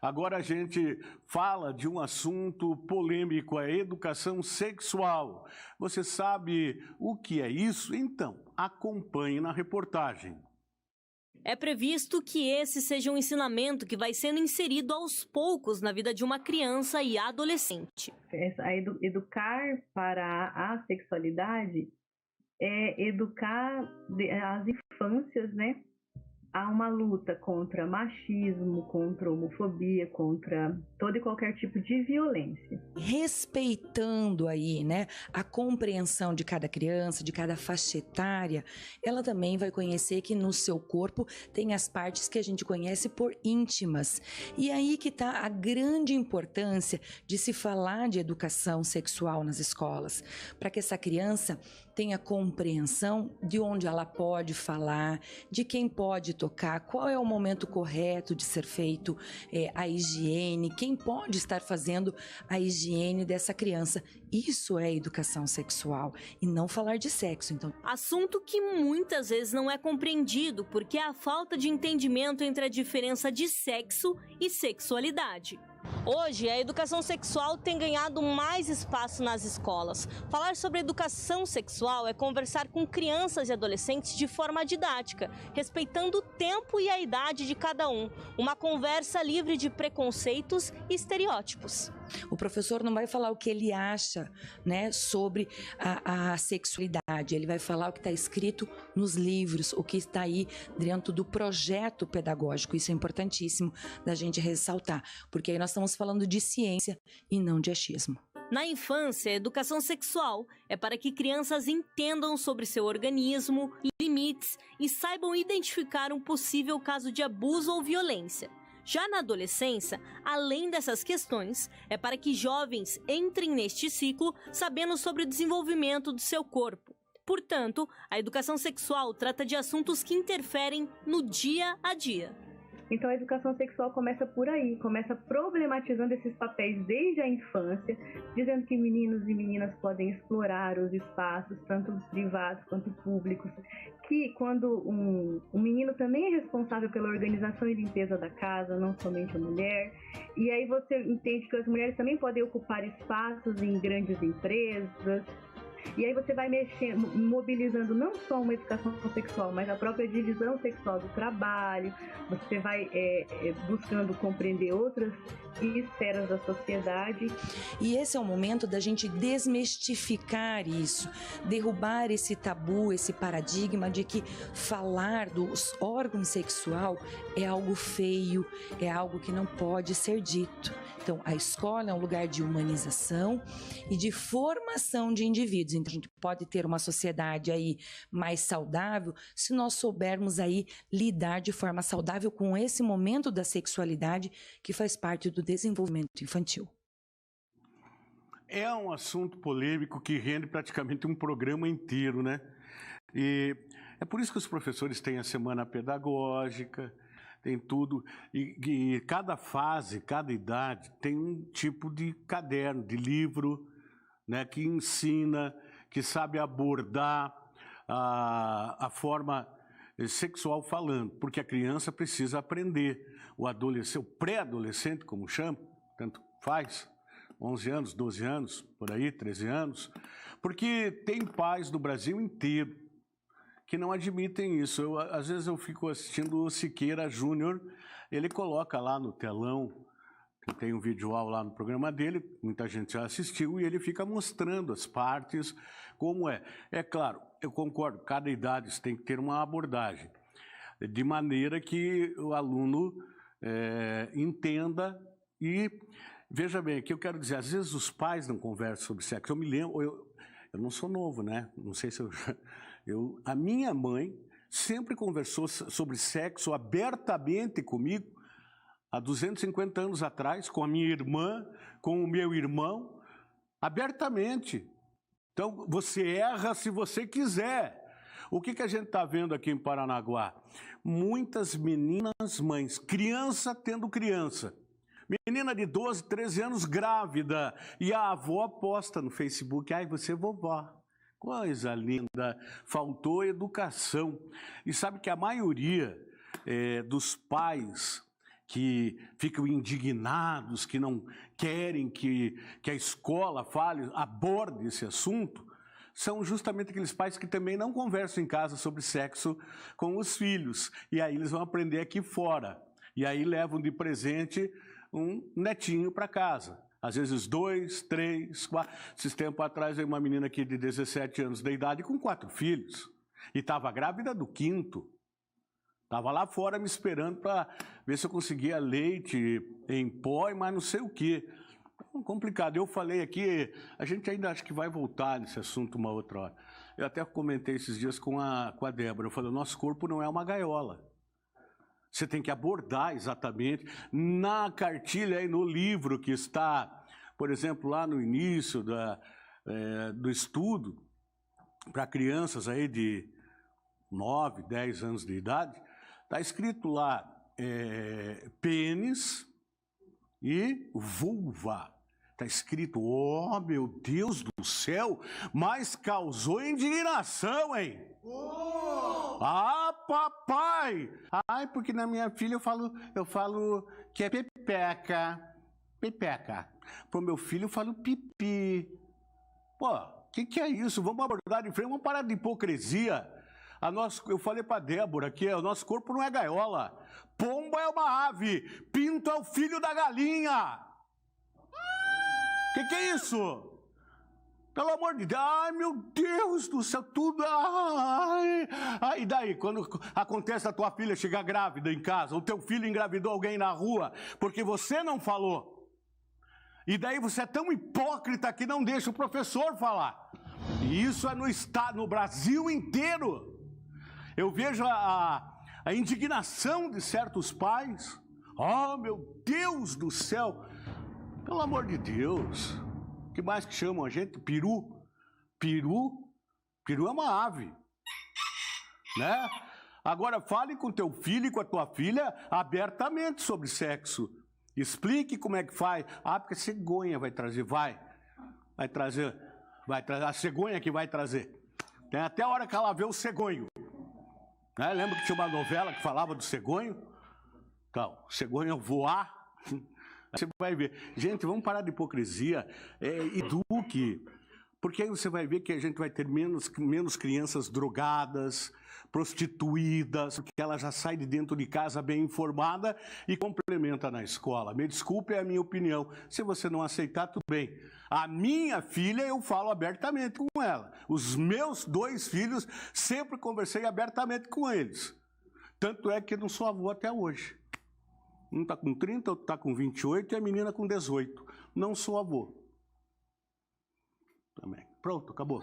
Agora a gente fala de um assunto polêmico, a educação sexual. Você sabe o que é isso? Então, acompanhe na reportagem. É previsto que esse seja um ensinamento que vai sendo inserido aos poucos na vida de uma criança e adolescente. Educar para a sexualidade é educar as infâncias, né? Há uma luta contra machismo, contra homofobia, contra todo e qualquer tipo de violência. Respeitando aí, né, a compreensão de cada criança, de cada faixa etária, ela também vai conhecer que no seu corpo tem as partes que a gente conhece por íntimas. E aí que está a grande importância de se falar de educação sexual nas escolas, para que essa criança tenha compreensão de onde ela pode falar, de quem pode tocar, qual é o momento correto de ser feito a higiene, quem pode estar fazendo a higiene dessa criança. Isso é educação sexual e não falar de sexo. Então, assunto que muitas vezes não é compreendido porque há falta de entendimento entre a diferença de sexo e sexualidade. Hoje, a educação sexual tem ganhado mais espaço nas escolas. Falar sobre educação sexual é conversar com crianças e adolescentes de forma didática, respeitando o tempo e a idade de cada um. Uma conversa livre de preconceitos e estereótipos. O professor não vai falar o que ele acha, né, sobre a sexualidade. Ele vai falar o que está escrito nos livros, o que está aí dentro do projeto pedagógico. Isso é importantíssimo da gente ressaltar, porque aí nós estamos falando de ciência e não de achismo. Na infância, a educação sexual é para que crianças entendam sobre seu organismo, limites e saibam identificar um possível caso de abuso ou violência. Já na adolescência, além dessas questões, é para que jovens entrem neste ciclo sabendo sobre o desenvolvimento do seu corpo. Portanto, a educação sexual trata de assuntos que interferem no dia a dia. Então a educação sexual começa por aí, começa problematizando esses papéis desde a infância, dizendo que meninos e meninas podem explorar os espaços, tanto privados quanto públicos, que quando um menino também é responsável pela organização e limpeza da casa, não somente a mulher, e aí você entende que as mulheres também podem ocupar espaços em grandes empresas. E aí você vai mexendo, mobilizando não só uma educação sexual, mas a própria divisão sexual do trabalho. Você vai buscando compreender outras esferas da sociedade. E esse é o momento da gente desmistificar isso, derrubar esse tabu, esse paradigma de que falar dos órgãos sexual é algo feio, é algo que não pode ser dito. Então, a escola é um lugar de humanização e de formação de indivíduos. Então, a gente pode ter uma sociedade aí mais saudável se nós soubermos aí lidar de forma saudável com esse momento da sexualidade que faz parte do desenvolvimento infantil. É um assunto polêmico que rende praticamente um programa inteiro, né? E é por isso que os professores têm a semana pedagógica, tem tudo, e cada fase, cada idade tem um tipo de caderno, de livro, né, que ensina, que sabe abordar a forma sexual falando, porque a criança precisa aprender, o adolescente, o pré-adolescente, como chama, tanto faz, 11 anos, 12 anos, por aí, 13 anos, porque tem pais do Brasil inteiro que não admitem isso. Às vezes eu fico assistindo o Siqueira Júnior, ele coloca lá no telão, tem um vídeo lá no programa dele, muita gente já assistiu, e ele fica mostrando as partes, como é. É claro, eu concordo, cada idade tem que ter uma abordagem, de maneira que o aluno entenda e... Veja bem, o que eu quero dizer, às vezes os pais não conversam sobre sexo. Eu me lembro, eu não sou novo, né? Não sei se a minha mãe sempre conversou sobre sexo abertamente comigo, há 250 anos atrás, com a minha irmã, com o meu irmão, abertamente. Então, você erra se você quiser. O que a gente está vendo aqui em Paranaguá? Muitas meninas mães, criança tendo criança. Menina de 12, 13 anos grávida, e a avó posta no Facebook, ai, você é vovó. Coisa linda, faltou educação. E sabe que a maioria dos pais que ficam indignados, que não querem que a escola fale, aborde esse assunto, são justamente aqueles pais que também não conversam em casa sobre sexo com os filhos. E aí eles vão aprender aqui fora. E aí levam de presente um netinho para casa. Às vezes 2, 3, 4. Esses tempos atrás, veio uma menina aqui de 17 anos de idade com 4 filhos. E estava grávida do 5º. Estava lá fora me esperando para ver se eu conseguia leite em pó e mais não sei o quê. Complicado. Eu falei aqui, a gente ainda acho que vai voltar nesse assunto uma outra hora. Eu até comentei esses dias com a Débora. Eu falei, o nosso corpo não é uma gaiola. Você tem que abordar exatamente. Na cartilha, aí, no livro que está, por exemplo, lá no início do estudo, para crianças aí de 9, 10 anos de idade, está escrito lá pênis e vulva. Está escrito, oh meu Deus do céu, mas causou indignação, hein? Ah, papai! Ai, porque na minha filha eu falo que é pepeca. Pepeca. Pro meu filho eu falo pipi. Pô, o que é isso? Vamos abordar de frente, vamos parar de hipocrisia. Eu falei para Débora que o nosso corpo não é gaiola. Pomba é uma ave, pinto é o filho da galinha. Que é isso? Pelo amor de Deus, ai meu Deus do céu, tudo, e daí, quando acontece a tua filha chegar grávida em casa, ou teu filho engravidou alguém na rua, porque você não falou, e daí você é tão hipócrita que não deixa o professor falar, e isso é no Brasil inteiro. Eu vejo a indignação de certos pais, oh meu Deus do céu, pelo amor de Deus. O que mais que chamam a gente? Peru. Peru é uma ave. Né? Agora, fale com teu filho e com a tua filha abertamente sobre sexo. Explique como é que faz. Ah, porque a cegonha vai trazer. Vai trazer. A cegonha que vai trazer. Tem até a hora que ela vê o cegonho. Né? Lembra que tinha uma novela que falava do cegonho? Então, o cegonho voar. Você vai ver. Gente, vamos parar de hipocrisia. Eduque. Porque aí você vai ver que a gente vai ter menos crianças drogadas, prostituídas, porque ela já sai de dentro de casa bem informada e complementa na escola. Me desculpe, é a minha opinião. Se você não aceitar, tudo bem. A minha filha, eu falo abertamente com ela. Os meus 2 filhos, sempre conversei abertamente com eles. Tanto é que não sou avô até hoje. Um está com 30, outro está com 28 e a menina com 18. Não sou avô. Também. Pronto, acabou.